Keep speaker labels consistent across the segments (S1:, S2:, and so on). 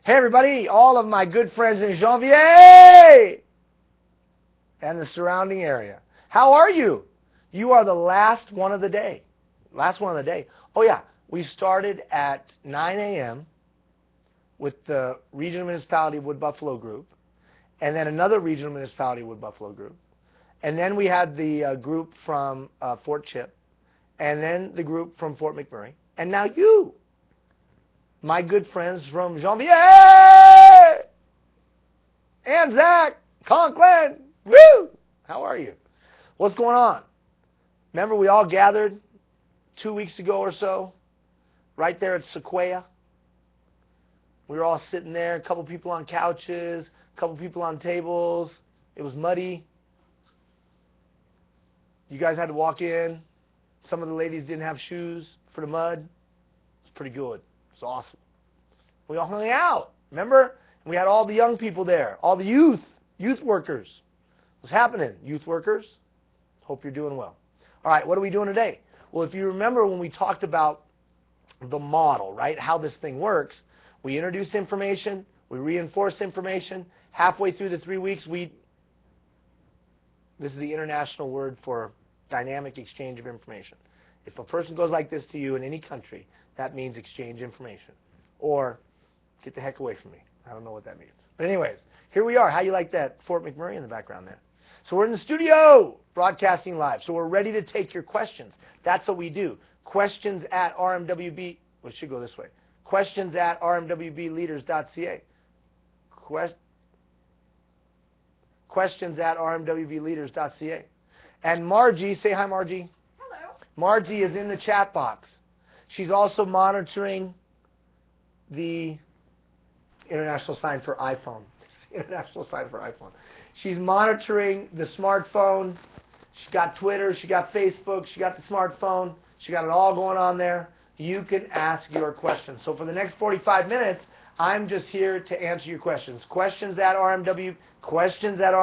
S1: Hey everybody, all of my good friends in Janvier and the surrounding area. How are you? You are the last one of the day. Last one of the day. Oh yeah, we started at 9 a.m. with the Regional Municipality Wood Buffalo group, and then another Regional Municipality Wood Buffalo group. And then we had the group from Fort Chip, and then the group from Fort McMurray, and now you. My good friends from Janvier and Zach, Conklin, woo! How are you? What's going on? Remember we all gathered 2 weeks ago or so, right there at Sequoia. We were all sitting there, a couple people on couches, a couple people on tables. It was muddy. You guys had to walk in. Some of the ladies didn't have shoes for the mud. It's pretty good. It's awesome. We all hung out, remember? We had all the young people there, all the youth workers. What's happening, youth workers? Hope you're doing well. All right, what are we doing today? Well, if you remember when we talked about the model, right, how this thing works, we introduce information, we reinforce information. Halfway through the 3 weeks, this is the international word for dynamic exchange of information. If a person goes like this to you in any country, that means exchange information. Or get the heck away from me. I don't know what that means. But anyways, here we are. How you like that Fort McMurray in the background there? So we're in the studio, broadcasting live. So we're ready to take your questions. That's what we do. Questions at RMWB. Well, it should go this way. Questions at RMWBleaders.ca. Questions at RMWBleaders.ca. And Margie, say hi, Margie.
S2: Hello.
S1: Margie is in the chat box. She's also monitoring the international sign for iPhone. International sign for iPhone. She's monitoring the smartphone. She got Twitter. She got Facebook. She got the smartphone. She got it all going on there. You can ask your questions. So for the next 45 minutes, I'm just here to answer your questions. Questions at RMWBleaders.ca. Questions at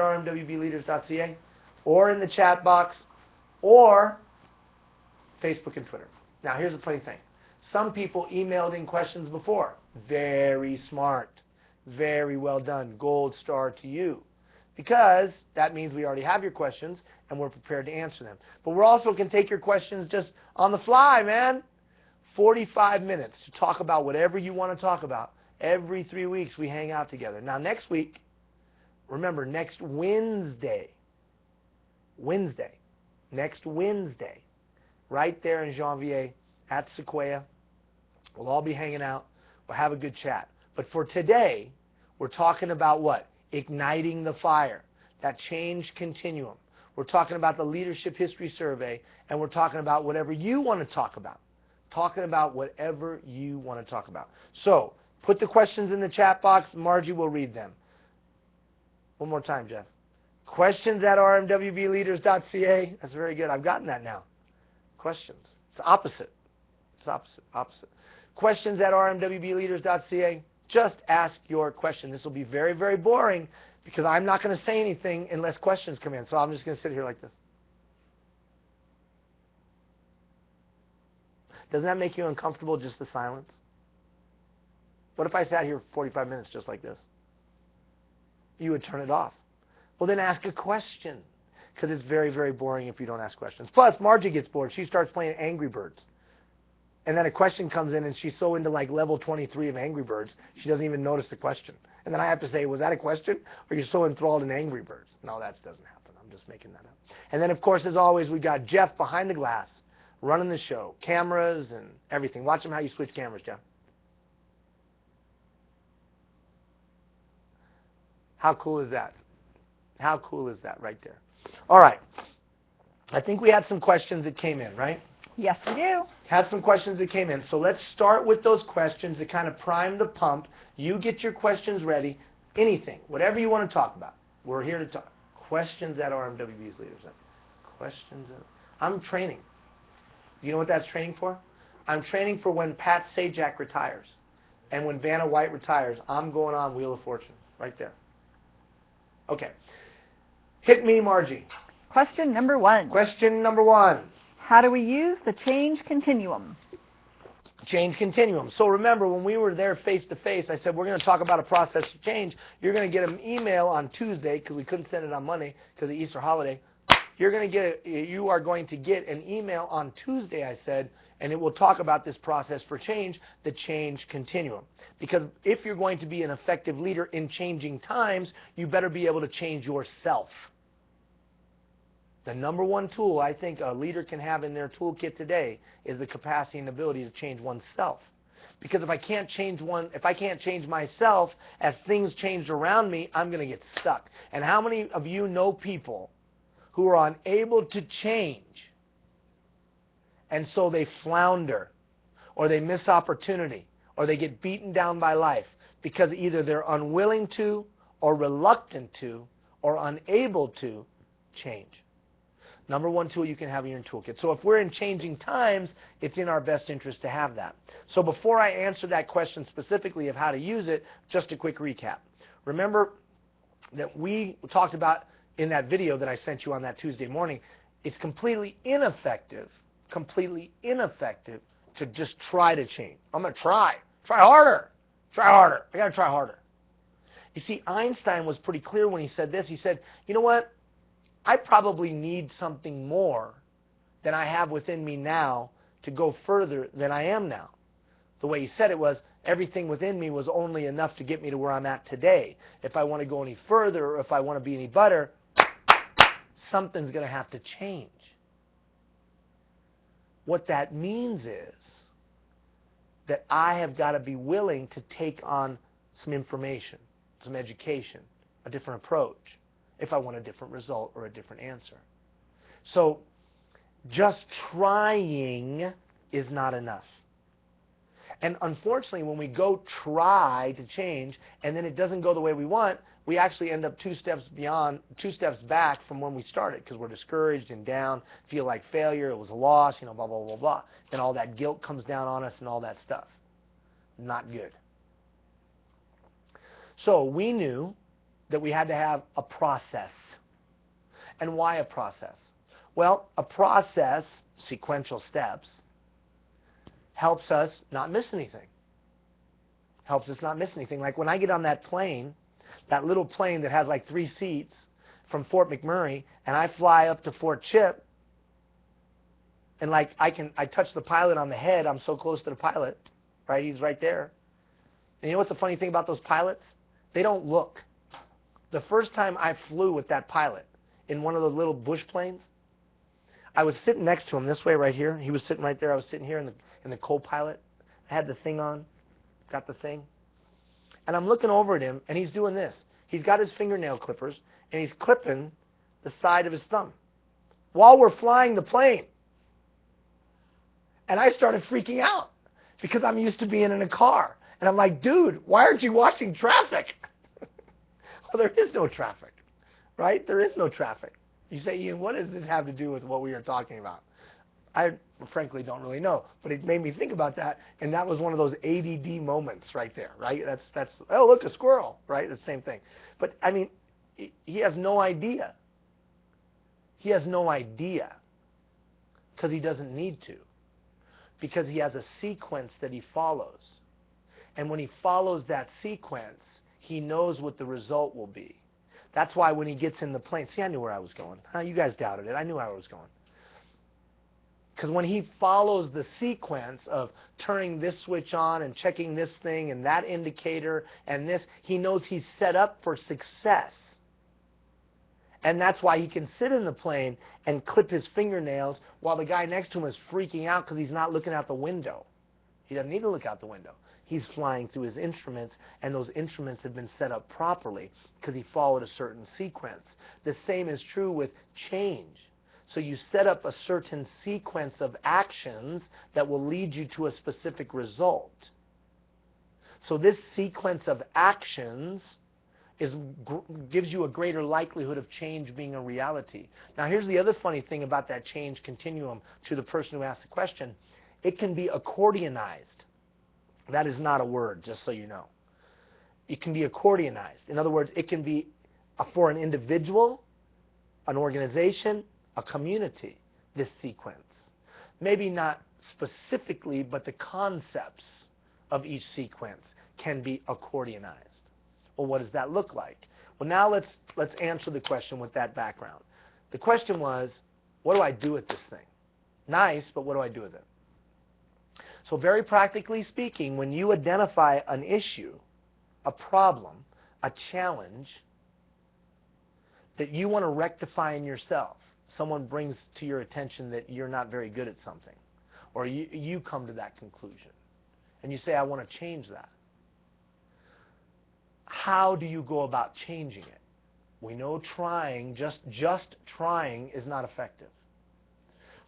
S1: RMWBleaders.ca. Or in the chat box. Or Facebook and Twitter. Now, here's the funny thing. Some people emailed in questions before. Very smart. Very well done. Gold star to you. Because that means we already have your questions and we're prepared to answer them. But we also can take your questions just on the fly, man. 45 minutes to talk about whatever you want to talk about. Every 3 weeks we hang out together. Now, next week, remember, next Wednesday, right there in Janvier at Sequoia. We'll all be hanging out. We'll have a good chat. But for today, we're talking about what? Igniting the fire. That change continuum. We're talking about the Leadership History Survey, and we're talking about whatever you want to talk about. Talking about whatever you want to talk about. So, put the questions in the chat box. Margie will read them. One more time, Jeff. Questions at RMWBleaders.ca. That's very good. I've gotten that now. Questions. It's opposite. It's opposite. Questions at RMWBleaders.ca. Just ask your question. This will be very, very boring because I'm not going to say anything unless questions come in. So I'm just going to sit here like this. Doesn't that make you uncomfortable, just the silence? What if I sat here for 45 minutes just like this? You would turn it off. Well, then ask a question, because it's very, very boring if you don't ask questions. Plus, Margie gets bored. She starts playing Angry Birds. And then a question comes in, and she's so into like level 23 of Angry Birds, she doesn't even notice the question. And then I have to say, was that a question? Or you're so enthralled in Angry Birds? No, that doesn't happen. I'm just making that up. And then, of course, as always, we got Jeff behind the glass, running the show. Cameras and everything. Watch him how you switch cameras, Jeff. How cool is that? How cool is that right there? All right. I think we had some questions that came in, right?
S2: Yes, we do.
S1: Had some questions that came in. So let's start with those questions to kind of prime the pump. You get your questions ready. Anything, whatever you want to talk about. We're here to talk. Questions at RMWB's Leaders. Questions. I'm training. You know what that's training for? I'm training for when Pat Sajak retires. And when Vanna White retires, I'm going on Wheel of Fortune. Right there. Okay. Hit me, Margie.
S2: Question number 1.
S1: Question number 1.
S2: How do we use the change continuum?
S1: Change continuum. So remember, when we were there face-to-face, I said, we're going to talk about a process of change. You're going to get an email on Tuesday, because we couldn't send it on Monday because of the Easter holiday. You are going to get an email on Tuesday, I said, and it will talk about this process for change, the change continuum. Because if you're going to be an effective leader in changing times, you better be able to change yourself. The number one tool I think a leader can have in their toolkit today is the capacity and ability to change oneself. Because if I can't change myself as things change around me, I'm going to get stuck. And how many of you know people who are unable to change, and so they flounder, or they miss opportunity, or they get beaten down by life because either they're unwilling to, or reluctant to, or unable to change? Number one tool you can have in your toolkit. So if we're in changing times, it's in our best interest to have that. So before I answer that question specifically of how to use it, just a quick recap. Remember that we talked about in that video that I sent you on that Tuesday morning, it's completely ineffective to just try to change. I'm going to try harder. I got to try harder. You see, Einstein was pretty clear when he said this. He said, you know what? I probably need something more than I have within me now to go further than I am now. The way he said it was, everything within me was only enough to get me to where I'm at today. If I want to go any further, or if I want to be any better, something's going to have to change. What that means is that I have got to be willing to take on some information, some education, a different approach, if I want a different result or a different answer. So just trying is not enough. And unfortunately, when we go try to change and then it doesn't go the way we want, we actually end up two steps back from when we started, because we're discouraged and down, feel like failure, it was a loss, blah, blah, blah, blah. Then all that guilt comes down on us and all that stuff. Not good. So we knew that we had to have a process. And why a process? Well, a process, sequential steps, helps us not miss anything. Like when I get on that plane, that little plane that has like 3 seats from Fort McMurray, and I fly up to Fort Chip, and like I touch the pilot on the head, I'm so close to the pilot, right? He's right there. And you know what's the funny thing about those pilots? They don't look. The first time I flew with that pilot in one of those little bush planes, I was sitting next to him this way right here. He was sitting right there. I was sitting here in the co-pilot. I had the thing on, got the thing. And I'm looking over at him, and he's doing this. He's got his fingernail clippers, and he's clipping the side of his thumb while we're flying the plane. And I started freaking out because I'm used to being in a car. And I'm like, dude, why aren't you watching traffic? Well, there is no traffic, right? There is no traffic. You say, Ian, what does this have to do with what we are talking about? I frankly don't really know, but it made me think about that, and that was one of those ADD moments right there, right? That's oh, look, a squirrel, right? The same thing. But, I mean, he has no idea. He has no idea because he doesn't need to, because he has a sequence that he follows. And when he follows that sequence, he knows what the result will be. That's why when he gets in the plane, see, I knew where I was going. You guys doubted it. I knew where I was going. Because when he follows the sequence of turning this switch on and checking this thing and that indicator and this, he knows he's set up for success. And that's why he can sit in the plane and clip his fingernails while the guy next to him is freaking out because he's not looking out the window. He doesn't need to look out the window. He's flying through his instruments, and those instruments have been set up properly because he followed a certain sequence. The same is true with change. So you set up a certain sequence of actions that will lead you to a specific result. So this sequence of actions gives you a greater likelihood of change being a reality. Now here's the other funny thing about that change continuum to the person who asked the question. It can be accordionized. That is not a word, just so you know. It can be accordionized. In other words, it can be for an individual, an organization, a community, this sequence. maybe not specifically, but the concepts of each sequence can be accordionized. Well, what does that look like? Well, now let's answer the question with that background. The question was, what do I do with this thing? Nice, but what do I do with it? So very practically speaking, when you identify an issue, a problem, a challenge that you want to rectify in yourself, someone brings to your attention that you're not very good at something, or you come to that conclusion, and you say, I want to change that. How do you go about changing it? We know trying, just trying is not effective.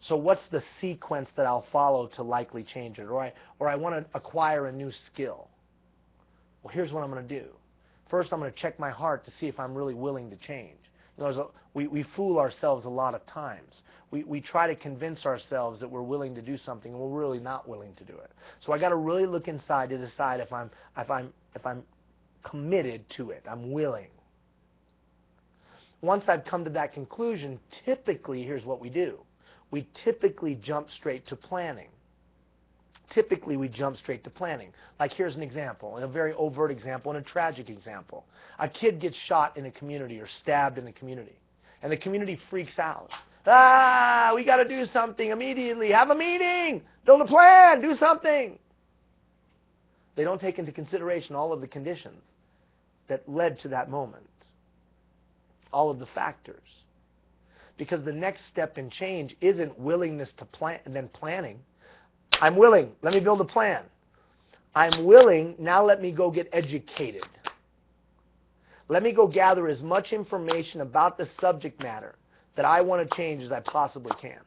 S1: So what's the sequence that I'll follow to likely change it? Or I want to acquire a new skill. Well, here's what I'm going to do. First, I'm going to check my heart to see if I'm really willing to change. You know, we fool ourselves a lot of times. We try to convince ourselves that we're willing to do something, and we're really not willing to do it. So I got to really look inside to decide if I'm committed to it. I'm willing. Once I've come to that conclusion, typically, here's what we do. We typically jump straight to planning. Typically, we jump straight to planning. Like, here's an example, and a very overt example, and a tragic example. A kid gets shot in a community or stabbed in a community, and the community freaks out. Ah, we got to do something immediately. Have a meeting. Build a plan. Do something. They don't take into consideration all of the conditions that led to that moment. All of the factors. Because the next step in change isn't willingness to plan and then planning. I'm willing. Let me build a plan. I'm willing. Now let me go get educated. Let me go gather as much information about the subject matter that I want to change as I possibly can.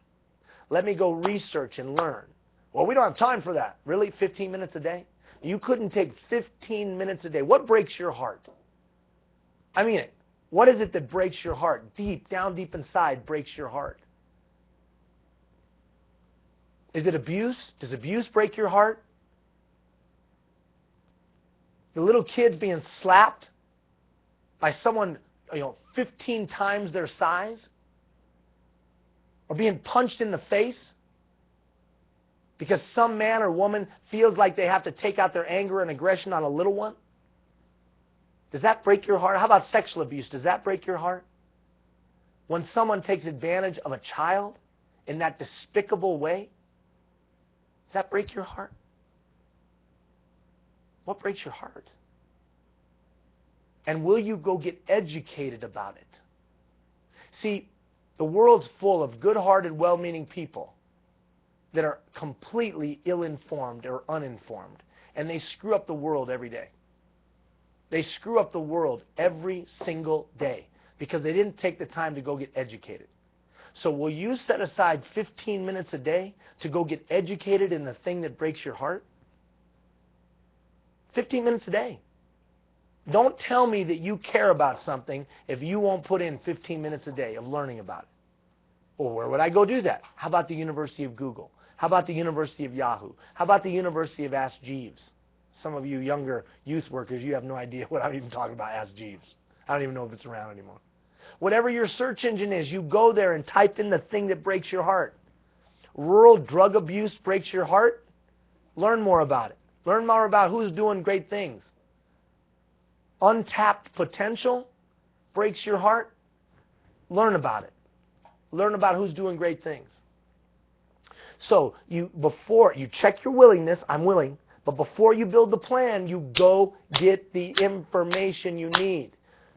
S1: Let me go research and learn. Well, we don't have time for that. Really? 15 minutes a day? You couldn't take 15 minutes a day. What breaks your heart? I mean it. What is it that breaks your heart? Deep, down deep inside, breaks your heart. Is it abuse? Does abuse break your heart? The little kids being slapped by someone, 15 times their size? Or being punched in the face because some man or woman feels like they have to take out their anger and aggression on a little one? Does that break your heart? How about sexual abuse? Does that break your heart? When someone takes advantage of a child in that despicable way, does that break your heart? What breaks your heart? And will you go get educated about it? See, the world's full of good-hearted, well-meaning people that are completely ill-informed or uninformed, and they screw up the world every day. They screw up the world every single day because they didn't take the time to go get educated. So will you set aside 15 minutes a day to go get educated in the thing that breaks your heart? 15 minutes a day. Don't tell me that you care about something if you won't put in 15 minutes a day of learning about it. Well, where would I go do that? How about the University of Google? How about the University of Yahoo? How about the University of Ask Jeeves? Some of you younger youth workers, you have no idea what I'm even talking about, Ask Jeeves. I don't even know if it's around anymore. Whatever your search engine is, you go there and type in the thing that breaks your heart. Rural drug abuse breaks your heart? Learn more about it. Learn more about who's doing great things. Untapped potential breaks your heart? Learn about it. Learn about who's doing great things. So before you check your willingness, I'm willing, but before you build the plan, you go get the information you need.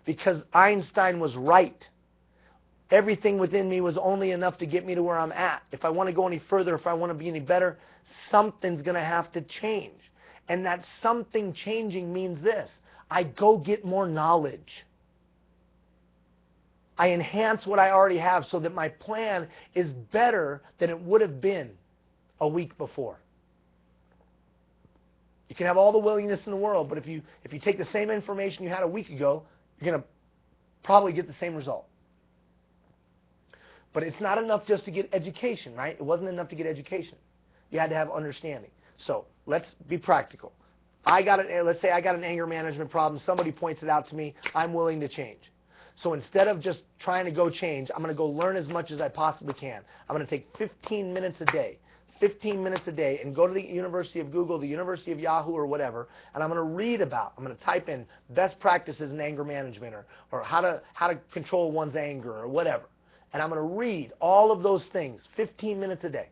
S1: Because Einstein was right. Everything within me was only enough to get me to where I'm at. If I want to go any further, if I want to be any better, something's going to have to change. And that something changing means this. I go get more knowledge. I enhance what I already have so that my plan is better than it would have been a week before. You can have all the willingness in the world, but if you take the same information you had a week ago, you're going to probably get the same result. But it's not enough just to get education, right? It wasn't enough to get education. You had to have understanding. So let's be practical. Let's say I got an anger management problem. Somebody points it out to me. I'm willing to change. So instead of just trying to go change, I'm going to go learn as much as I possibly can. I'm going to take 15 minutes a day. 15 minutes a day and go to the University of Google, the University of Yahoo or whatever, and I'm going to I'm going to type in best practices in anger management or how to control one's anger or whatever. And I'm going to read all of those things 15 minutes a day.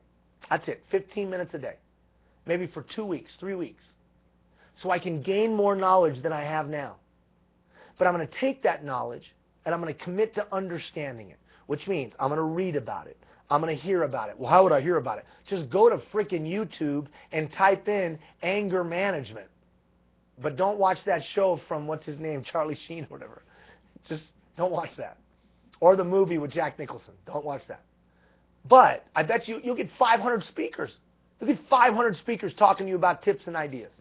S1: That's it, 15 minutes a day. Maybe for 2 weeks, 3 weeks. So I can gain more knowledge than I have now. But I'm going to take that knowledge and I'm going to commit to understanding it, which means I'm going to read about it. I'm going to hear about it. Well, how would I hear about it? Just go to freaking YouTube and type in anger management. But don't watch that show from, what's his name, Charlie Sheen or whatever. Just don't watch that. Or the movie with Jack Nicholson. Don't watch that. But I bet you'll get 500 speakers. You'll get 500 speakers talking to you about tips and ideas.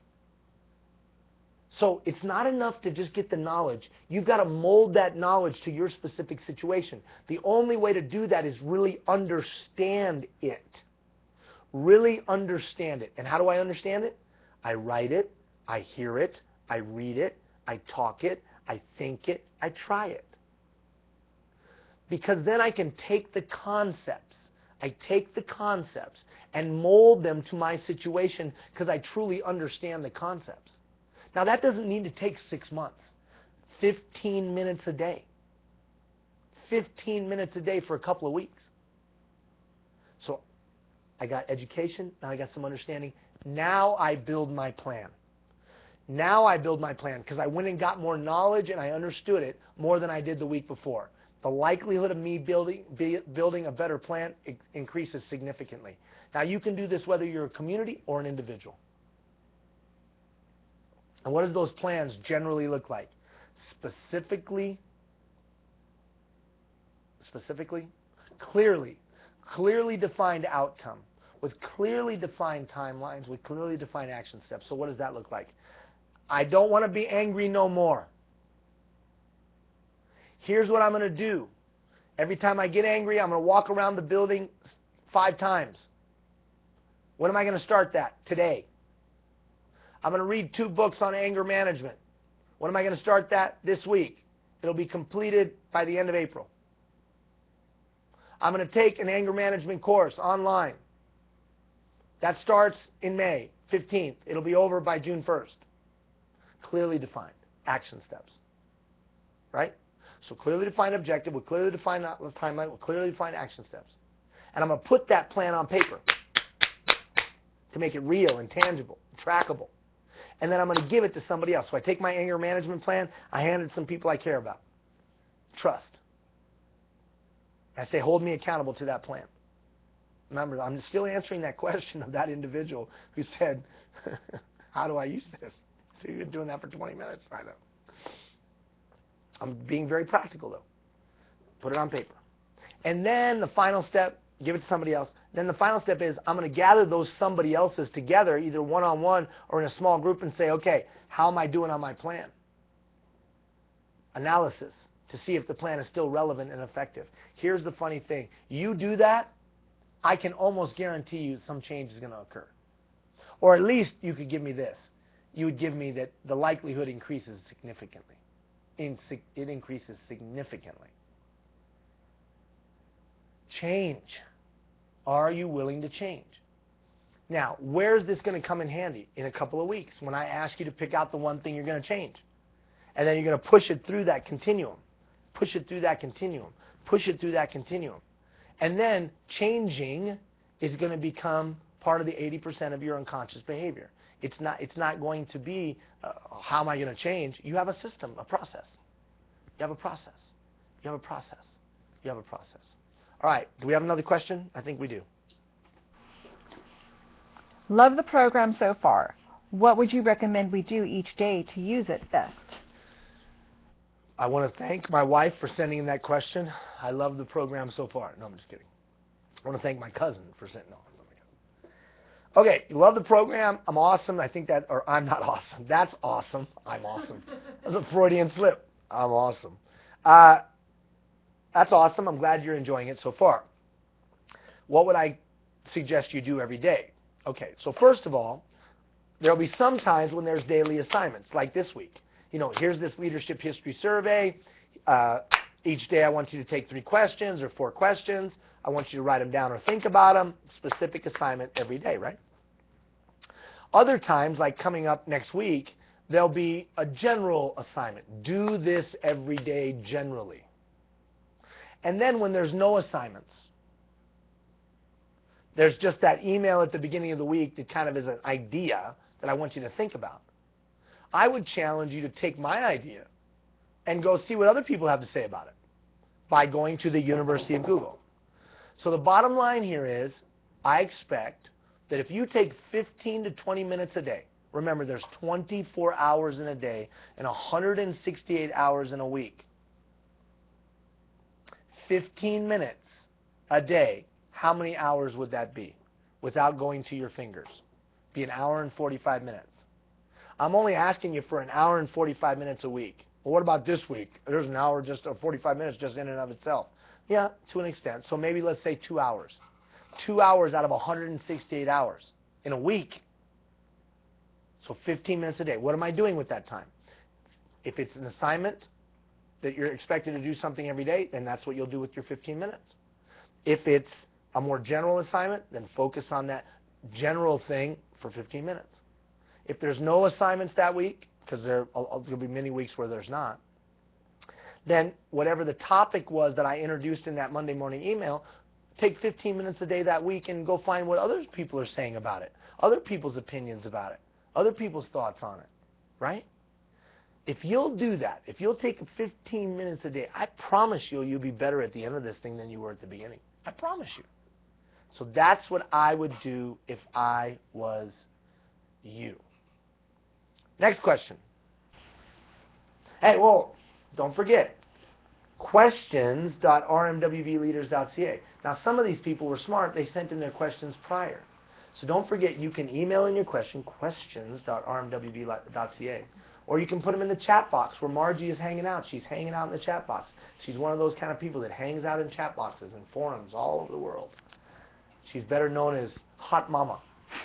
S1: So it's not enough to just get the knowledge. You've got to mold that knowledge to your specific situation. The only way to do that is really understand it. Really understand it. And how do I understand it? I write it, I hear it, I read it, I talk it, I think it, I try it. Because then I can take the concepts. I take the concepts and mold them to my situation because I truly understand the concepts. Now, that doesn't need to take 6 months. 15 minutes a day. 15 minutes a day for a couple of weeks. So I got education. Now I got some understanding. Now I build my plan. Now I build my plan because I went and got more knowledge and I understood it more than I did the week before. The likelihood of me building a better plan increases significantly. Now, you can do this whether you're a community or an individual. And what do those plans generally look like? Specifically, clearly defined outcome, with clearly defined timelines, with clearly defined action steps. So what does that look like? I don't want to be angry no more. Here's what I'm going to do. Every time I get angry, I'm going to walk around the building 5 times. When am I going to start that? Today. I'm going to read 2 books on anger management. When am I going to start that? This week. It'll be completed by the end of April. I'm going to take an anger management course online. That starts in May 15th. It'll be over by June 1st. Clearly defined action steps. Right? So clearly defined objective with clearly defined timeline with clearly defined action steps. And I'm going to put that plan on paper to make it real and tangible, trackable. And then I'm going to give it to somebody else. So I take my anger management plan, I hand it to some people I care about. Trust. I say, hold me accountable to that plan. Remember, I'm still answering that question of that individual who said, how do I use this? So you've been doing that for 20 minutes. I know. I'm being very practical, though. Put it on paper. And then the final step, give it to somebody else. Then the final step is I'm going to gather those somebody else's together, either one-on-one or in a small group, and say, okay, how am I doing on my plan? Analysis to see if the plan is still relevant and effective. Here's the funny thing. You do that, I can almost guarantee you some change is going to occur. Or at least you could give me this. You would give me that the likelihood increases significantly. It increases significantly. Change. Are you willing to change? Now, where's this going to come in handy? In a couple of weeks, when I ask you to pick out the one thing you're going to change. And then you're going to push it through that continuum. Push it through that continuum. Push it through that continuum. And then changing is going to become part of the 80% of your unconscious behavior. It's not going to be, how am I going to change? You have a system, a process. You have a process. You have a process. You have a process. All right. Do we have another question? I think we do.
S2: Love the program so far. What would you recommend we do each day to use it best?
S1: I want to thank my wife for sending in that question. I love the program so far. No, I'm just kidding. I want to thank my cousin for sending it. Okay, you love the program. I'm awesome. I think that, or I'm not awesome. That's awesome. I'm awesome. That's a Freudian slip. I'm awesome. That's awesome. I'm glad you're enjoying it so far. What would I suggest you do every day? Okay, so first of all, there'll be some times when there's daily assignments, like this week. You know, here's this leadership history survey. Each day I want you to take 3 questions or 4 questions. I want you to write them down or think about them. Specific assignment every day, right? Other times, like coming up next week, there'll be a general assignment. Do this every day generally. And then when there's no assignments, there's just that email at the beginning of the week that kind of is an idea that I want you to think about. I would challenge you to take my idea and go see what other people have to say about it by going to the University of Google. So the bottom line here is, I expect that if you take 15 to 20 minutes a day, remember there's 24 hours in a day and 168 hours in a week. 15 minutes a day, how many hours would that be without going to your fingers? Be an hour and 45 minutes. I'm only asking you for an hour and 45 minutes a week. Well, what about this week? There's an hour just or 45 minutes just in and of itself. Yeah, to an extent. So maybe let's say 2 hours. 2 hours out of 168 hours in a week. So 15 minutes a day. What am I doing with that time? If it's an assignment that you're expected to do something every day, then that's what you'll do with your 15 minutes. If it's a more general assignment, then focus on that general thing for 15 minutes. If there's no assignments that week, because there'll be many weeks where there's not, then whatever the topic was that I introduced in that Monday morning email, take 15 minutes a day that week and go find what other people are saying about it, other people's opinions about it, other people's thoughts on it, right? If you'll do that, if you'll take 15 minutes a day, I promise you'll be better at the end of this thing than you were at the beginning. I promise you. So that's what I would do if I was you. Next question. Hey, well, don't forget, questions.rmwbleaders.ca. Now, some of these people were smart. They sent in their questions prior. So don't forget, you can email in your question, questions.rmwb.ca. Or you can put them in the chat box where Margie is hanging out. She's hanging out in the chat box. She's one of those kind of people that hangs out in chat boxes and forums all over the world. She's better known as Hot Mama.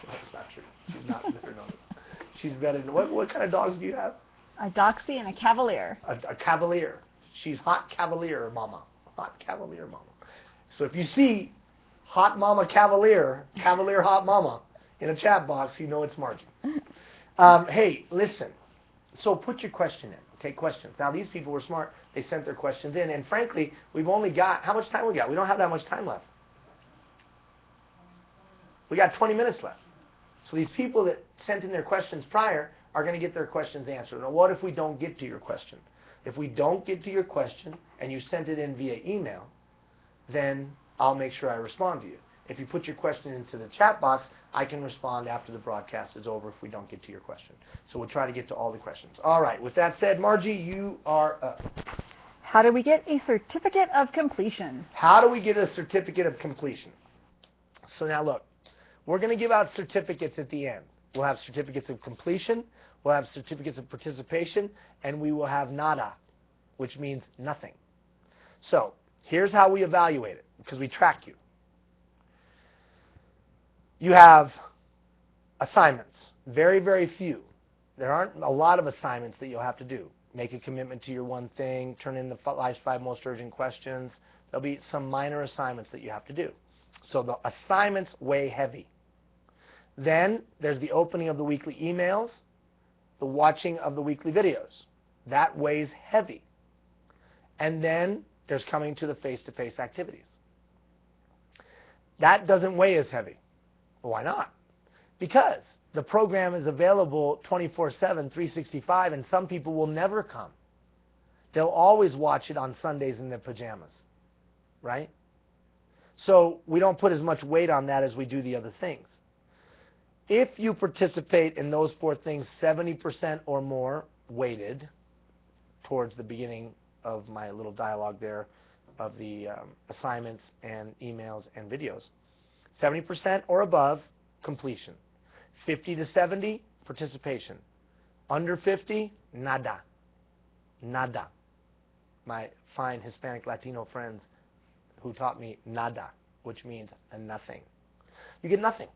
S1: That's not true. She's not better known as. She's better known. What kind of dogs do you have?
S2: A Doxy and a Cavalier.
S1: A Cavalier. She's Hot Cavalier Mama. Hot Cavalier Mama. So if you see Hot Mama Cavalier, Cavalier Hot Mama in a chat box, you know it's Margie. Hey, listen. So put your question in. Okay, questions. Now, these people were smart. They sent their questions in. And frankly, we've only got, how much time we got? We don't have that much time left. We got 20 minutes left. So these people that sent in their questions prior are going to get their questions answered. Now, what if we don't get to your question? If we don't get to your question and you sent it in via email, then I'll make sure I respond to you. If you put your question into the chat box, I can respond after the broadcast is over if we don't get to your question. So we'll try to get to all the questions. All right. With that said, Margie, you are up.
S2: How do we get a certificate of completion?
S1: How do we get a certificate of completion? So now look, we're going to give out certificates at the end. We'll have certificates of completion, we'll have certificates of participation, and we will have nada, which means nothing. So here's how we evaluate it, because we track you. You have assignments, very, very few. There aren't a lot of assignments that you'll have to do. Make a commitment to your one thing, turn in the life's 5 most urgent questions. There'll be some minor assignments that you have to do. So the assignments weigh heavy. Then there's the opening of the weekly emails, the watching of the weekly videos. That weighs heavy. And then there's coming to the face-to-face activities. That doesn't weigh as heavy. Why not? Because the program is available 24/7, 365, and some people will never come. They'll always watch it on Sundays in their pajamas, right? So we don't put as much weight on that as we do the other things. If you participate in those 4 things, 70% or more weighted towards the beginning of my little dialogue there of the assignments and emails and videos. 70% or above, completion. 50 to 70, participation. Under 50, nada. Nada. My fine Hispanic Latino friends who taught me nada, which means nothing. You get nothing.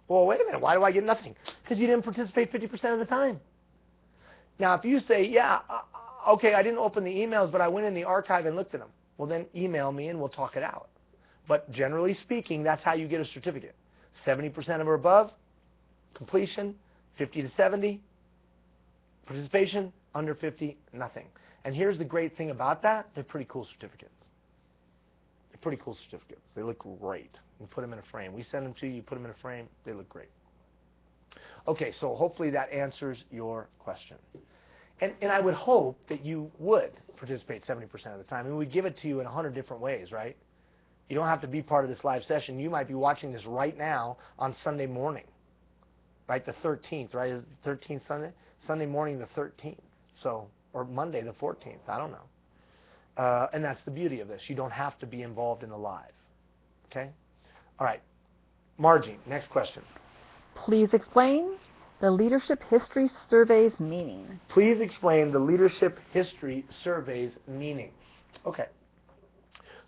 S1: Well, wait a minute. Why do I get nothing? Because you didn't participate 50% of the time. Now, if you say, yeah, Okay, I didn't open the emails, but I went in the archive and looked at them. Well, then email me and we'll talk it out. But generally speaking, that's how you get a certificate. 70% or above, completion, 50 to 70, participation, under 50, nothing. And here's the great thing about that, they're pretty cool certificates. They're pretty cool certificates. They look great. You put them in a frame. We send them to you, you put them in a frame, they look great. Okay, so hopefully that answers your question. And I would hope that you would participate 70% of the time. And we give it to you in 100 different ways, right? You don't have to be part of this live session. You might be watching this right now on Sunday morning, right? The 13th, right? Is it 13th Sunday? Sunday morning the 13th. So, or Monday the 14th. I don't know. And that's the beauty of this. You don't have to be involved in the live. Okay? All right. Margie, next question.
S2: Please explain the Leadership History Survey's meaning.
S1: Please explain the Leadership History Survey's meaning. Okay.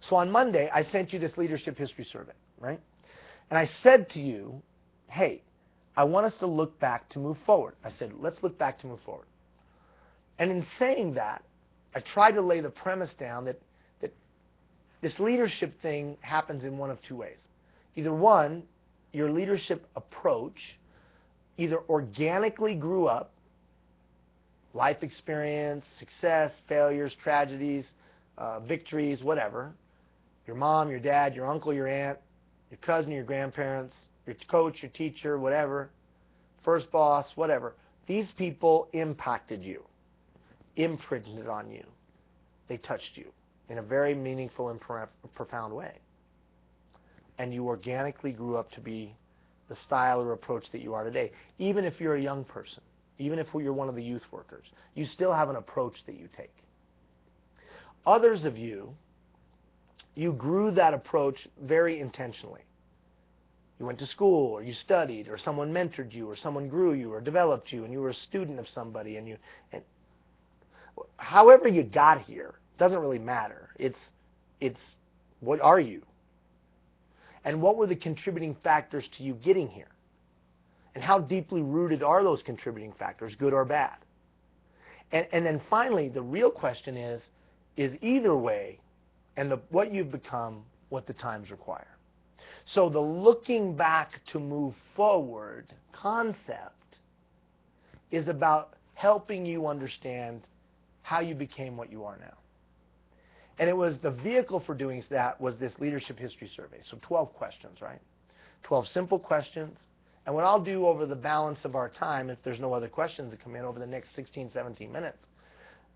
S1: So on Monday, I sent you this Leadership History Survey, right? And I said to you, hey, I want us to look back to move forward. I said, let's look back to move forward. And in saying that, I tried to lay the premise down that this leadership thing happens in one of two ways. Either one, your leadership approach either organically grew up, life experience, success, failures, tragedies, victories, whatever. Your mom, your dad, your uncle, your aunt, your cousin, your grandparents, your coach, your teacher, whatever, first boss, whatever. These people impacted you, imprinted on you. They touched you in a very meaningful and profound way. And you organically grew up to be the style or approach that you are today. Even if you're a young person, even if you're one of the youth workers, you still have an approach that you take. Others of you, you grew that approach very intentionally. You went to school, or you studied, or someone mentored you, or someone grew you, or developed you, and you were a student of somebody, and however you got here doesn't really matter. It's what are you? And what were the contributing factors to you getting here? And how deeply rooted are those contributing factors, good or bad? And then finally, the real question is either way, and what you've become, what the times require. So the looking back to move forward concept is about helping you understand how you became what you are now. And it was the vehicle for doing that was this Leadership History Survey. So 12 questions, right? 12 simple questions. And what I'll do over the balance of our time, if there's no other questions that come in over the next 16, 17 minutes,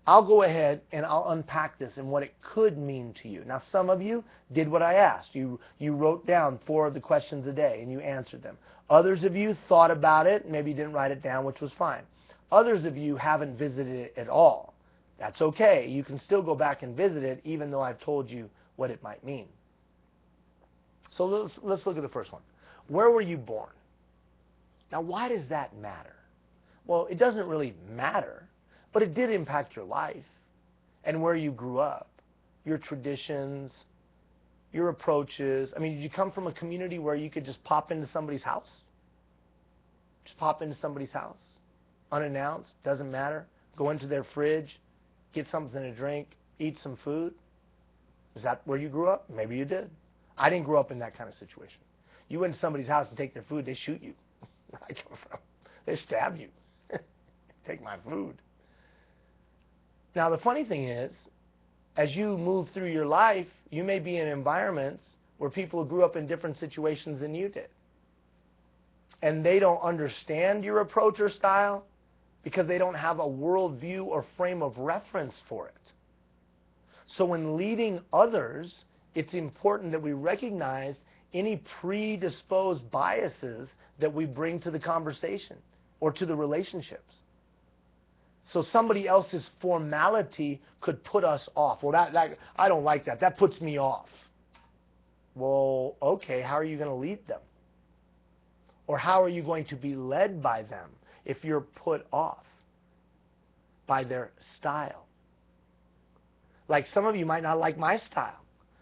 S1: I'll go ahead and I'll unpack this and what it could mean to you. Now, some of you did what I asked. You wrote down 4 of the questions a day and you answered them. Others of you thought about it, maybe didn't write it down, which was fine. Others of you haven't visited it at all. That's okay. You can still go back and visit it even though I've told you what it might mean. So let's look at the first one. Where were you born? Now, why does that matter? Well, it doesn't really matter, but it did impact your life and where you grew up, your traditions, your approaches. I mean, did you come from a community where you could just pop into somebody's house? Just pop into somebody's house, unannounced, doesn't matter. Go into their fridge, get something to drink, eat some food. Is that where you grew up? Maybe you did. I didn't grow up in that kind of situation. You went to somebody's house and take their food, they shoot you. Where I come from, they stab you. Take my food. Now, the funny thing is, as you move through your life, you may be in environments where people grew up in different situations than you did. And they don't understand your approach or style because they don't have a worldview or frame of reference for it. So when leading others, it's important that we recognize any predisposed biases that we bring to the conversation or to the relationships. So somebody else's formality could put us off. Well, I don't like that. That puts me off. Well, okay, how are you going to lead them? Or how are you going to be led by them if you're put off by their style? Like some of you might not like my style,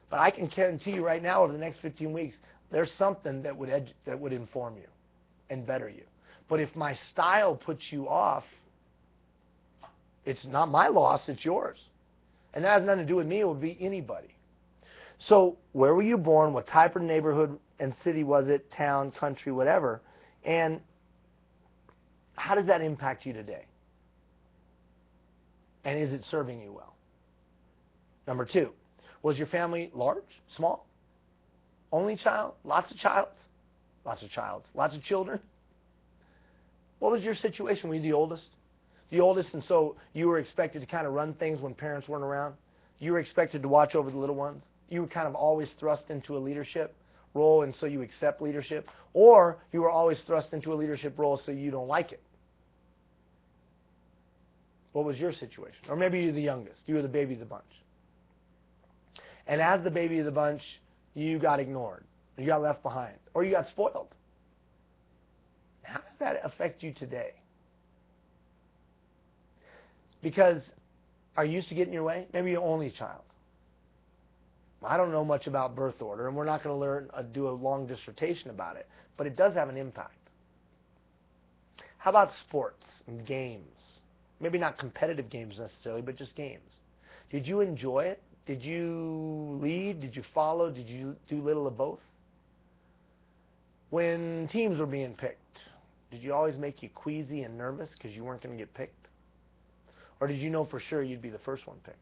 S1: but I can guarantee you right now over the next 15 weeks, there's something that would inform you and better you. But if my style puts you off, It's not my loss, it's yours. And that has nothing to do with me, it would be anybody. So where were you born? What type of neighborhood and city was it? Town, country, whatever. And how does that impact you today? And is it serving you well? Number 2, was your family large, small? Only child? Lots of childs? Lots of childs. Lots of children? What was your situation? Were you the oldest? The oldest, and so you were expected to kind of run things when parents weren't around? You were expected to watch over the little ones? You were kind of always thrust into a leadership role, and so you accept leadership? Or you were always thrust into a leadership role so you don't like it? What was your situation? Or maybe you're the youngest. You were the baby of the bunch. And as the baby of the bunch, you got ignored. You got left behind. Or you got spoiled. How does that affect you today? Because are you used to get in your way? Maybe you're only child. I don't know much about birth order, and we're not going to do a long dissertation about it, but it does have an impact. How about sports and games? Maybe not competitive games necessarily, but just games. Did you enjoy it? Did you lead? Did you follow? Did you do little of both? When teams were being picked, did you always make you queasy and nervous because you weren't going to get picked? Or did you know for sure you'd be the first one picked?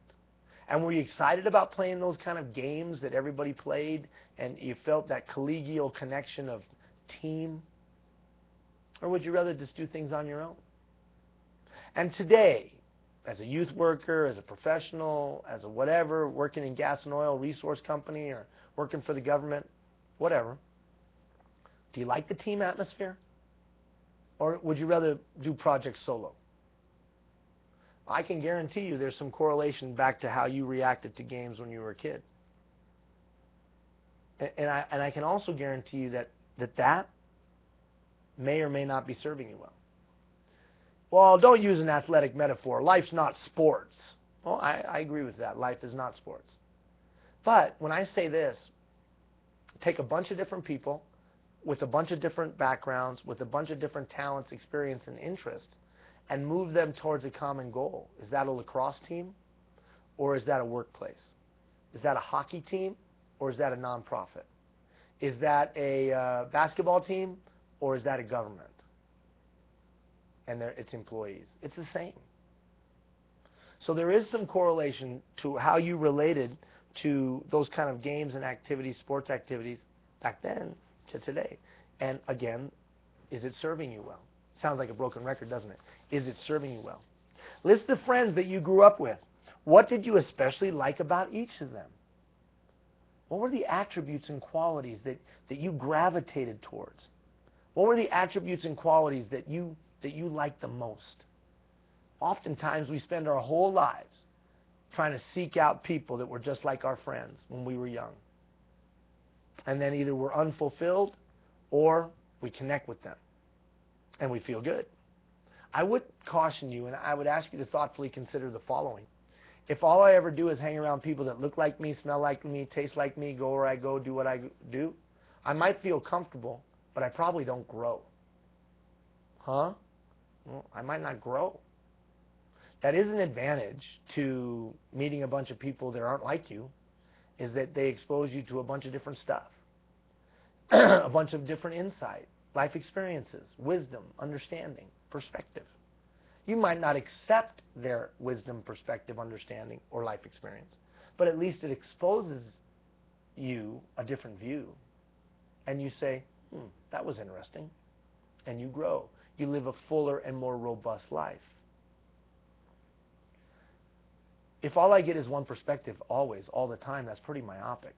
S1: And were you excited about playing those kind of games that everybody played and you felt that collegial connection of team? Or would you rather just do things on your own? And today, as a youth worker, as a professional, as a whatever, working in gas and oil resource company or working for the government, whatever, do you like the team atmosphere? Or would you rather do projects solo? I can guarantee you there's some correlation back to how you reacted to games when you were a kid. And I can also guarantee you that may or may not be serving you well. Well, don't use an athletic metaphor. Life's not sports. Well, I agree with that. Life is not sports. But when I say this, take a bunch of different people with a bunch of different backgrounds, with a bunch of different talents, experience, and interest, and move them towards a common goal. Is that a lacrosse team, or is that a workplace? Is that a hockey team, or is that a nonprofit? Is that a basketball team, or is that a government? And its employees. It's the same. So there is some correlation to how you related to those kind of games and activities, sports activities, back then to today. And again, is it serving you well? Sounds like a broken record, doesn't it? Is it serving you well? List the friends that you grew up with. What did you especially like about each of them? What were the attributes and qualities that you gravitated towards? What were the attributes and qualities that you liked the most? Oftentimes we spend our whole lives trying to seek out people that were just like our friends when we were young. And then either we're unfulfilled or we connect with them and we feel good. I would caution you, and I would ask you to thoughtfully consider the following. If all I ever do is hang around people that look like me, smell like me, taste like me, go where I go, do what I do, I might feel comfortable, but I probably don't grow. Huh? Well, I might not grow. That is an advantage to meeting a bunch of people that aren't like you, is that they expose you to a bunch of different stuff, a bunch of different insight, life experiences, wisdom, understanding, perspective. You might not accept their wisdom, perspective, understanding, or life experience, but at least it exposes you a different view. And you say, that was interesting. And you grow. You live a fuller and more robust life. If all I get is one perspective always, all the time, that's pretty myopic.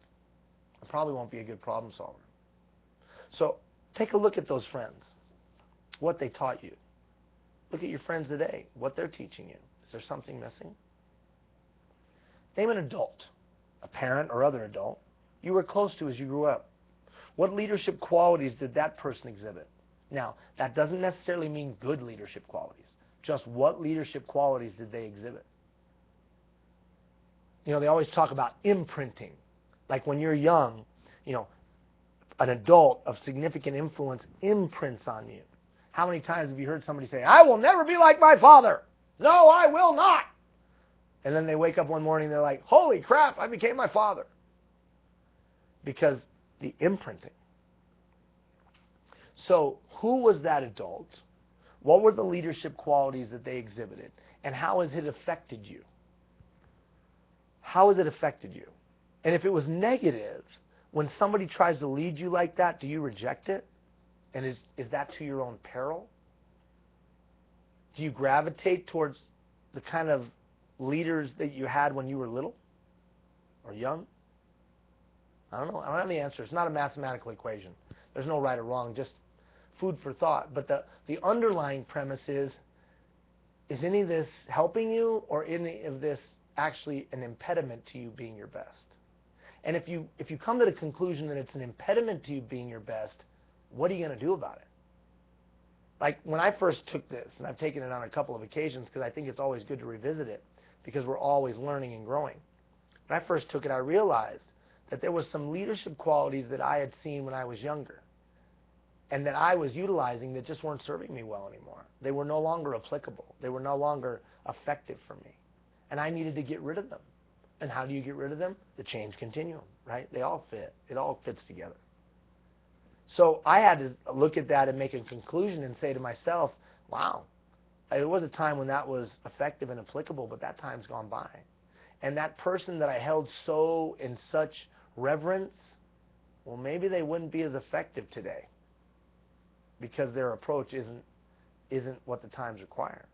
S1: I probably won't be a good problem solver. So take a look at those friends, what they taught you. Look at your friends today, what they're teaching you. Is there something missing? Name an adult, a parent or other adult, you were close to as you grew up. What leadership qualities did that person exhibit? Now, that doesn't necessarily mean good leadership qualities. Just what leadership qualities did they exhibit? You know, they always talk about imprinting. Like when you're young, you know, an adult of significant influence imprints on you. How many times have you heard somebody say, I will never be like my father? No, I will not. And then they wake up one morning and they're like, holy crap, I became my father. Because the imprinting. So who was that adult? What were the leadership qualities that they exhibited? And how has it affected you? How has it affected you? And if it was negative, when somebody tries to lead you like that, do you reject it? And is that to your own peril? Do you gravitate towards the kind of leaders that you had when you were little or young? I don't know. I don't have the answer. It's not a mathematical equation. There's no right or wrong, just food for thought. But the underlying premise is any of this helping you, or any of this actually an impediment to you being your best? And if you come to the conclusion that it's an impediment to you being your best, what are you going to do about it? Like when I first took this, and I've taken it on a couple of occasions because I think it's always good to revisit it because we're always learning and growing. When I first took it, I realized that there was some leadership qualities that I had seen when I was younger and that I was utilizing that just weren't serving me well anymore. They were no longer applicable. They were no longer effective for me. And I needed to get rid of them. And how do you get rid of them? The change continuum, right? They all fit. It all fits together. So I had to look at that and make a conclusion and say to myself, wow, there was a time when that was effective and applicable, but that time's gone by. And that person that I held so in such reverence, well, maybe they wouldn't be as effective today because their approach isn't what the times require.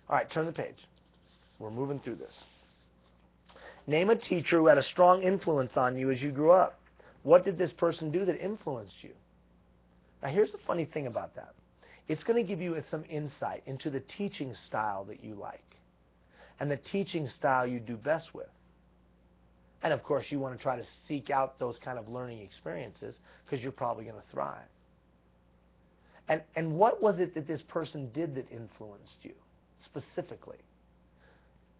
S1: All right, turn the page. We're moving through this. Name a teacher who had a strong influence on you as you grew up. What did this person do that influenced you? Now, here's the funny thing about that. It's going to give you some insight into the teaching style that you like and the teaching style you do best with. And, of course, you want to try to seek out those kind of learning experiences because you're probably going to thrive. And what was it that this person did that influenced you specifically?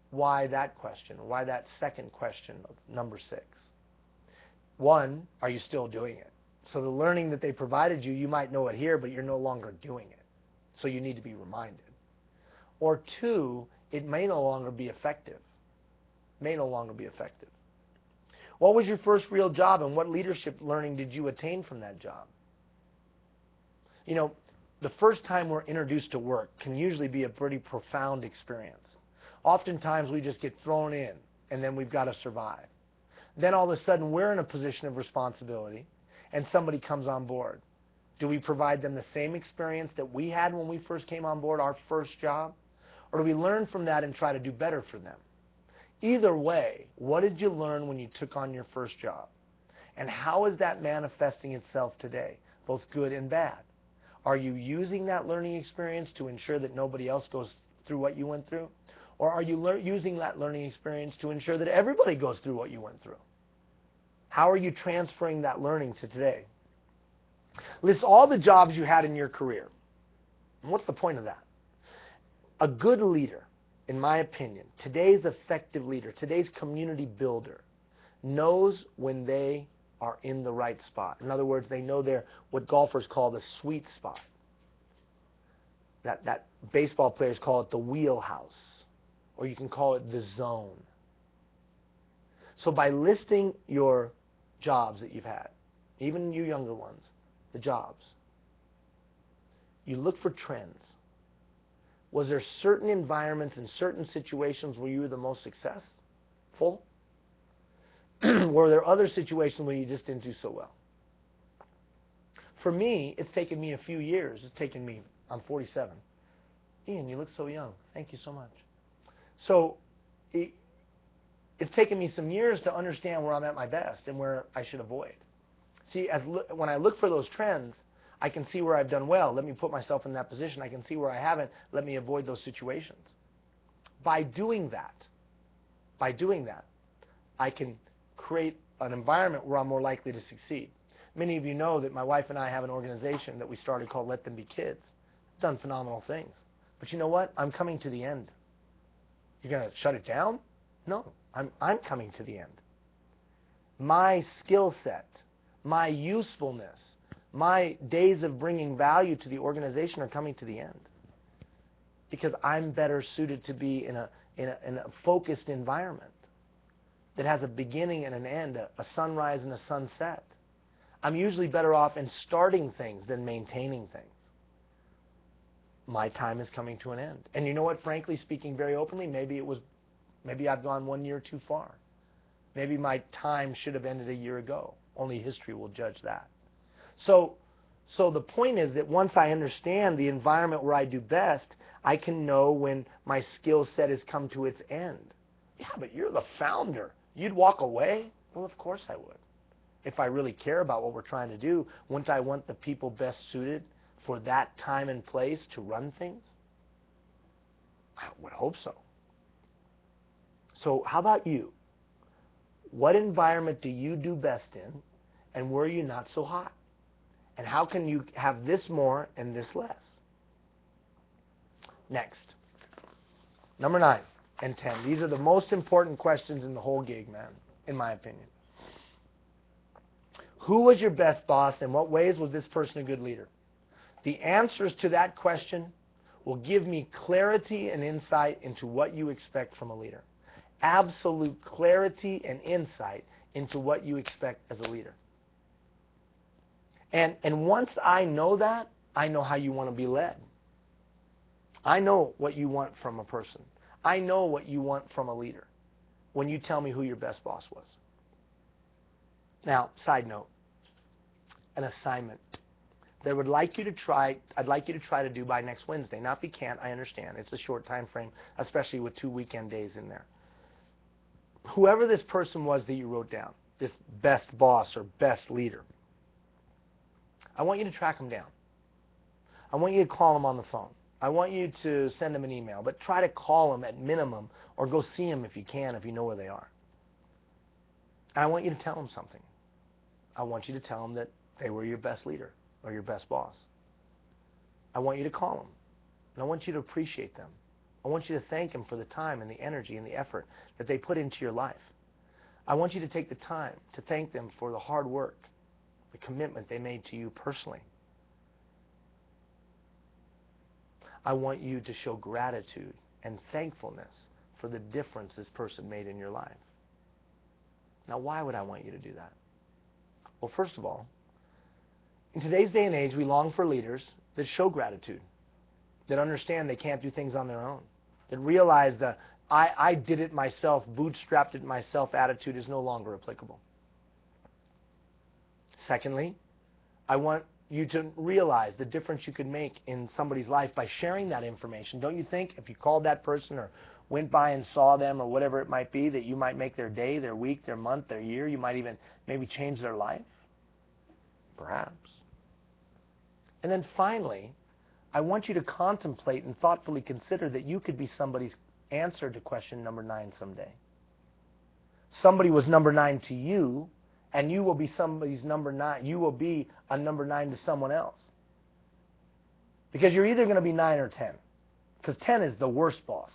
S1: Why that question? Why that second question of number 6? One, are you still doing it? So the learning that they provided you, you might know it here, but you're no longer doing it. So you need to be reminded. Or 2, it may no longer be effective. May no longer be effective. What was your first real job, and what leadership learning did you attain from that job? You know, the first time we're introduced to work can usually be a pretty profound experience. Oftentimes we just get thrown in, and then we've got to survive. Then all of a sudden we're in a position of responsibility, and somebody comes on board. Do we provide them the same experience that we had when we first came on board, our first job? Or do we learn from that and try to do better for them? Either way, what did you learn when you took on your first job? And how is that manifesting itself today, both good and bad? Are you using that learning experience to ensure that nobody else goes through what you went through? Or are you using that learning experience to ensure that everybody goes through what you went through? How are you transferring that learning to today? List all the jobs you had in your career. And what's the point of that? A good leader, in my opinion, today's effective leader, today's community builder, knows when they are in the right spot. In other words, they know they're what golfers call the sweet spot. That baseball players call it the wheelhouse. Or you can call it the zone. So by listing your jobs that you've had, even you younger ones, the jobs, you look for trends. Was there certain environments and certain situations where you were the most successful? Were there other situations where you just didn't do so well? For me, it's taken me a few years. I'm 47. Ian, you look so young. Thank you so much. So it's taken me some years to understand where I'm at my best and where I should avoid. See, when I look for those trends, I can see where I've done well. Let me put myself in that position. I can see where I haven't. Let me avoid those situations. By doing that, I can create an environment where I'm more likely to succeed. Many of you know that my wife and I have an organization that we started called Let Them Be Kids. It's done phenomenal things. But you know what? I'm coming to the end. You're going to shut it down? No, I'm coming to the end. My skill set, my because I'm better suited to be in a focused environment that has a beginning and an end, a sunrise and a sunset. I'm usually better off in starting things than maintaining things. My time is coming to an end. And you know what, frankly speaking, very openly, maybe I've gone 1 year too far. Maybe my time should have ended a year ago. Only history will judge that. So the point is that once I understand the environment where I do best, I can know when my skill set has come to its end. Yeah, but you're the founder. You'd walk away? Well, of course I would. If I really care about what we're trying to do, wouldn't I want the people best suited for that time and place to run things? I would hope so. So how about you? What environment do you do best in, and where are you not so hot? And how can you have this more and this less? Next, number 9 and 10. These are the most important questions in the whole gig, man, in my opinion. Who was your best boss? In what ways was this person a good leader? The answers to that question will give me clarity and insight into what you expect from a leader. Absolute clarity and insight into what you expect as a leader. And once I know that, I know how you want to be led. I know what you want from a person. I know what you want from a leader when you tell me who your best boss was. Now, side note, an assignment that I'd like you to try to do by next Wednesday. Now, if you can't, I understand. It's a short time frame, especially with 2 weekend days in there. Whoever this person was that you wrote down, this best boss or best leader, I want you to track them down. I want you to call them on the phone. I want you to send them an email, but try to call them at minimum, or go see them if you can, if you know where they are. And I want you to tell them something. I want you to tell them that they were your best leader or your best boss. I want you to call them, and I want you to appreciate them. I want you to thank them for the time and the energy and the effort that they put into your life. I want you to take the time to thank them for the hard work, the commitment they made to you personally. I want you to show gratitude and thankfulness for the difference this person made in your life. Now, why would I want you to do that? Well, first of all, in today's day and age, we long for leaders that show gratitude, that understand they can't do things on their own, that realize the I did it myself, bootstrapped it myself attitude is no longer applicable. Secondly, I want you to realize the difference you could make in somebody's life by sharing that information. Don't you think if you called that person or went by and saw them or whatever it might be, that you might make their day, their week, their month, their year? You might even maybe change their life? Perhaps. And then finally, I want you to contemplate and thoughtfully consider that you could be somebody's answer to question number 9 someday. Somebody was number 9 to you, and you will be somebody's number 9. You will be a number 9 to someone else. Because you're either going to be 9 or 10. Because 10 is the worst boss.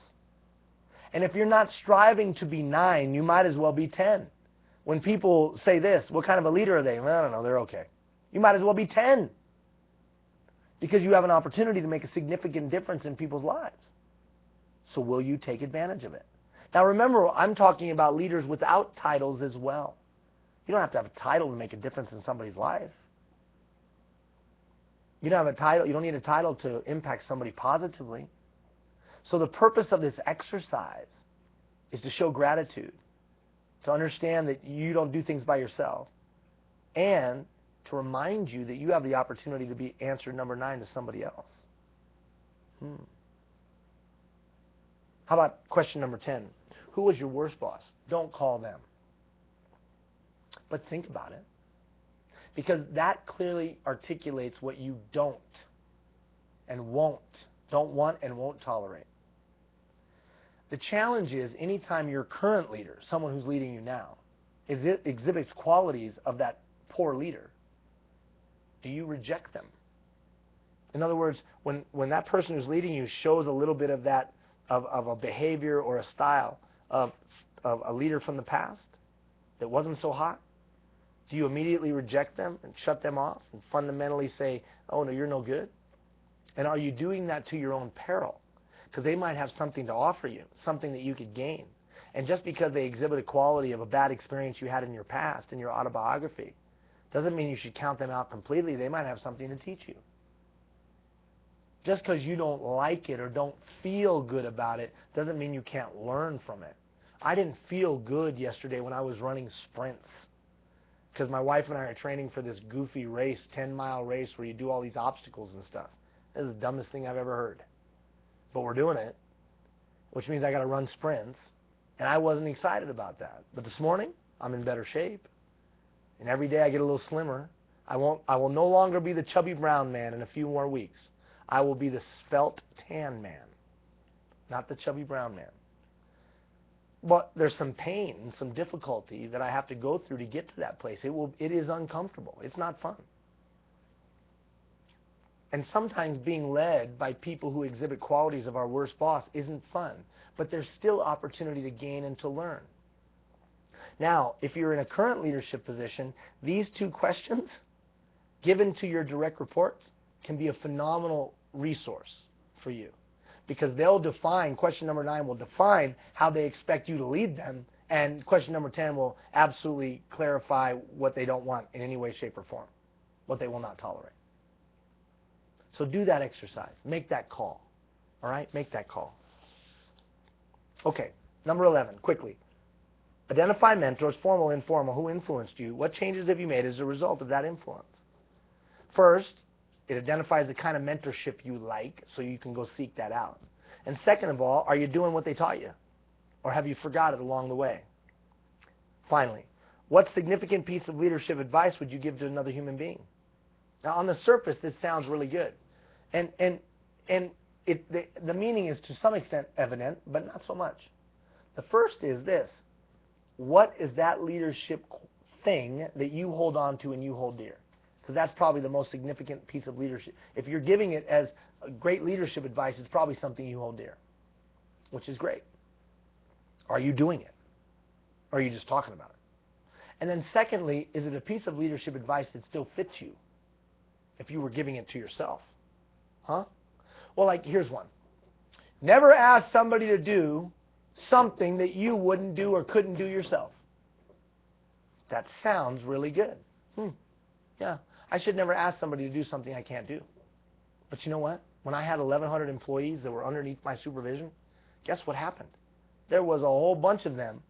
S1: And if you're not striving to be 9, you might as well be 10. When people say this, what kind of a leader are they? Well, I don't know, they're okay. You might as well be 10. Because you have an opportunity to make a significant difference in people's lives. So will you take advantage of it? Now remember, I'm talking about leaders without titles as well. You don't have to have a title to make a difference in somebody's life. You don't have a title. You don't need a title to impact somebody positively. So the purpose of this exercise is to show gratitude, to understand that you don't do things by yourself, and to remind you that you have the opportunity to be answer number 9 to somebody else. How about question number 10? Who was your worst boss? Don't call them. But think about it. Because that clearly articulates what you don't want and won't tolerate. The challenge is anytime your current leader, someone who's leading you now, exhibits qualities of that poor leader, do you reject them? In other words, when that person who's leading you shows a little bit of that, of a behavior or a style of a leader from the past that wasn't so hot, do you immediately reject them and shut them off and fundamentally say, oh no, you're no good? And are you doing that to your own peril? because they might have something to offer you, something that you could gain. And just because they exhibit a quality of a bad experience you had in your past, in your autobiography, doesn't mean you should count them out completely. They might have something to teach you. Just because you don't like it or don't feel good about it doesn't mean you can't learn from it. I didn't feel good yesterday when I was running sprints because my wife and I are training for this goofy race, 10-mile race where you do all these obstacles and stuff. This is the dumbest thing I've ever heard. But we're doing it, which means I got to run sprints, and I wasn't excited about that. But this morning, I'm in better shape, and every day I get a little slimmer. I will no longer be the chubby brown man in a few more weeks. I will be the svelte tan man, not the chubby brown man. But there's some pain and some difficulty that I have to go through to get to that place. It is uncomfortable. It's not fun. And sometimes being led by people who exhibit qualities of our worst boss isn't fun. But there's still opportunity to gain and to learn. Now, if you're in a current leadership position, these two questions given to your direct reports can be a phenomenal resource for you. Because they'll define, question number 9 will define how they expect you to lead them, and question number 10 will absolutely clarify what they don't want in any way, shape, or form, what they will not tolerate. So do that exercise. Make that call. All right? Make that call. Okay, number 11, quickly. Identify mentors, formal, informal, who influenced you. What changes have you made as a result of that influence? First, it identifies the kind of mentorship you like, so you can go seek that out. And second of all, are you doing what they taught you? Or have you forgot it along the way? Finally, what significant piece of leadership advice would you give to another human being? Now, on the surface, this sounds really good. And the meaning is to some extent evident, but not so much. The first is this. What is that leadership thing that you hold on to and you hold dear? Because that's probably the most significant piece of leadership. If you're giving it as great leadership advice, it's probably something you hold dear, which is great. Are you doing it? Or are you just talking about it? And then secondly, is it a piece of leadership advice that still fits you if you were giving it to yourself? Huh? Well, like, here's one. Never ask somebody to do something that you wouldn't do or couldn't do yourself. That sounds really good. Yeah. I should never ask somebody to do something I can't do. But you know what? When I had 1,100 employees that were underneath my supervision, guess what happened? There was a whole bunch of them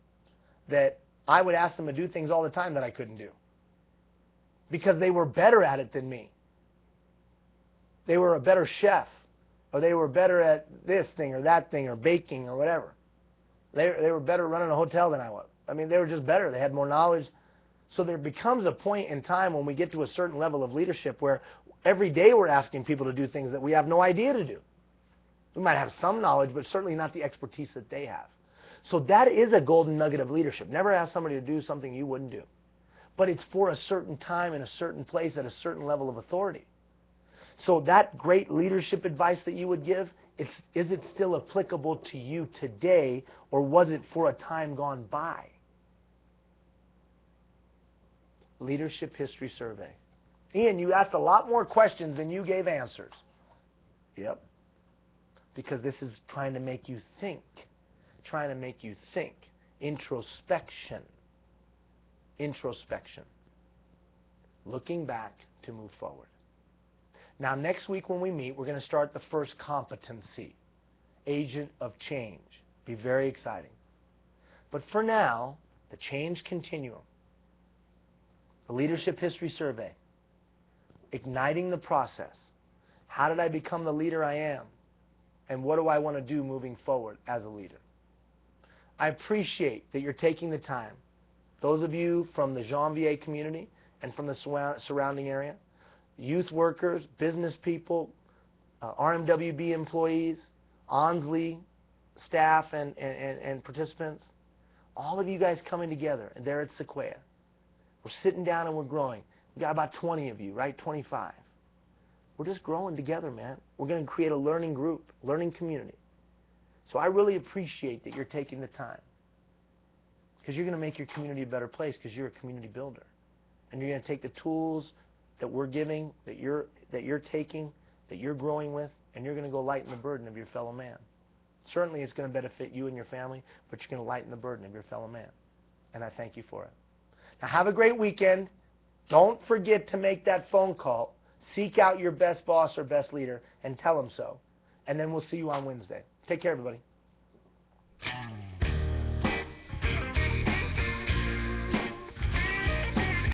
S1: that I would ask them to do things all the time that I couldn't do. Because they were better at it than me. They were a better chef. Or they were better at this thing or that thing or baking or whatever. They were better running a hotel than I was. I mean, they were just better. They had more knowledge. So there becomes a point in time when we get to a certain level of leadership where every day we're asking people to do things that we have no idea to do. We might have some knowledge, but certainly not the expertise that they have. So that is a golden nugget of leadership. Never ask somebody to do something you wouldn't do. But it's for a certain time in a certain place at a certain level of authority. So that great leadership advice that you would give, is it still applicable to you today, or was it for a time gone by? Leadership History Survey. Ian, you asked a lot more questions than you gave answers. Yep. Because this is trying to make you think. Trying to make you think. Introspection. Introspection. Looking back to move forward. Now, next week when we meet, we're going to start the first competency. Agent of change. Be very exciting. But for now, the change continuum. The Leadership History Survey. Igniting the process. How did I become the leader I am? And what do I want to do moving forward as a leader? I appreciate that you're taking the time. Those of you from the Janvier community and from the surrounding area, youth workers, business people, RMWB employees, Onsley staff and participants, all of you guys coming together there at Sequoia. We're sitting down and we're growing. We got about 20 of you, right? 25. We're just growing together, man. We're going to create a learning group, learning community. So I really appreciate that you're taking the time. Because you're going to make your community a better place because you're a community builder. And you're going to take the tools that we're giving, that you're taking, that you're growing with, and you're going to go lighten the burden of your fellow man. Certainly it's going to benefit you and your family, but you're going to lighten the burden of your fellow man. And I thank you for it. Now have a great weekend. Don't forget to make that phone call. Seek out your best boss or best leader and tell them so. And then we'll see you on Wednesday. Take care, everybody.